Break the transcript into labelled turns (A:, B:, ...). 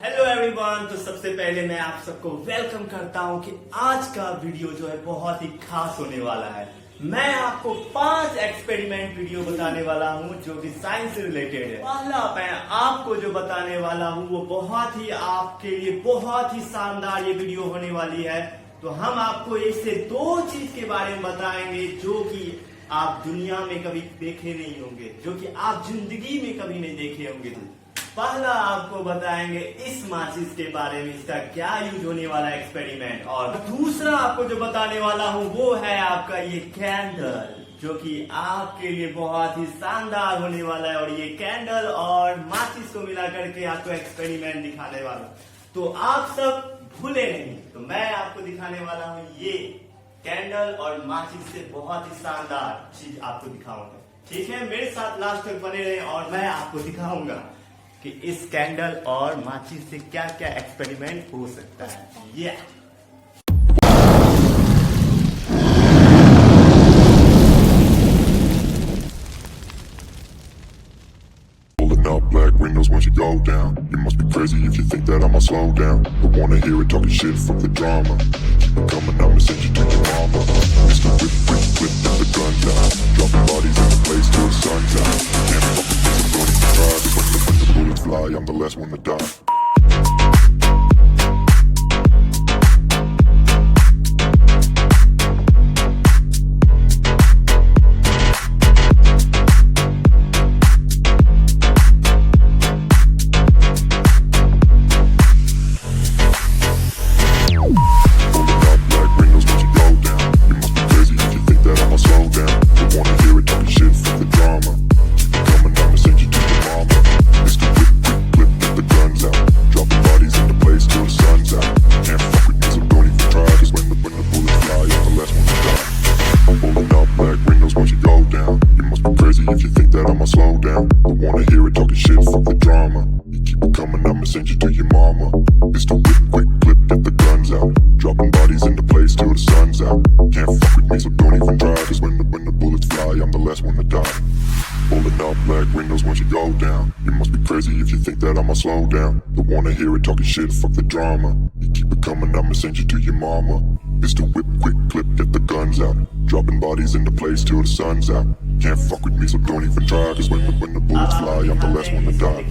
A: Hello everyone. तो सबसे पहले मैं आप सबको वेलकम करता हूं कि आज का वीडियो जो है बहुत ही खास होने वाला है। मैं आपको 5 एक्सपेरिमेंट वीडियो बताने वाला हूं जो कि साइंस से रिलेटेड है। पहला मैं आपको जो बताने वाला हूं वो बहुत ही आपके लिए बहुत ही शानदार ये वीडियो होने वाली है। तो हम आपको एक से दो चीज के बारे में बताएंगे जो कि आप दुनिया में कभी देखे नहीं होंगे, जो कि आप जिंदगी में कभी नहीं देखे होंगे। पहला आपको बताएंगे इस माचिस के बारे में, इसका क्या यूज होने वाला एक्सपेरिमेंट। और दूसरा आपको जो बताने वाला हूं वो है आपका ये कैंडल, जो कि आपके लिए बहुत ही शानदार होने वाला है। और ये कैंडल और माचिस को मिला करके आपको एक्सपेरिमेंट दिखाने वाला। तो आप सब भूले नहीं, तो मैं आपको दिखाने वाला हूं ये कैंडल और माचिस से बहुत ही शानदार चीज आपको दिखाऊंगा। ठीक है, मेरे साथ लास्ट तक बने रहे और मैं आपको दिखाऊंगा कि इस कैंडल और माचिस से क्या क्या एक्सपेरिमेंट हो सकता है। ये
B: Pulling up black windows once you go down. You must be crazy if you think that I'ma slow down. But wanna hear it talking shit, fuck the drama. Keep it coming, I'ma send you to your mama. Mr. Whip, get the guns out. Dropping bodies in the place till the sun's out. Can't fuck with this, I'm going to try. Cause when the bullets fly, I'm the last one to die. If you think that I'ma slow down, I wanna hear it talking shit, fuck the drama. You keep it coming, I'ma send you to your mama. It's the whip, quick clip, get the guns out. Dropping bodies into place till the sun's out. Can't fuck with me, so don't even try. Cause when the bullets fly, I'm the last one to die. Pulling up black windows once you go down. You must be crazy if you think that I'ma slow down. Don't wanna hear it talking shit, fuck the drama. You keep it coming, I'ma send you to your mama. It's the whip, quick clip, get the guns out. Dropping bodies into place till the sun's out. Can't fuck with me, so don't even try. Cause when the bullets fly, I'm the last one to die.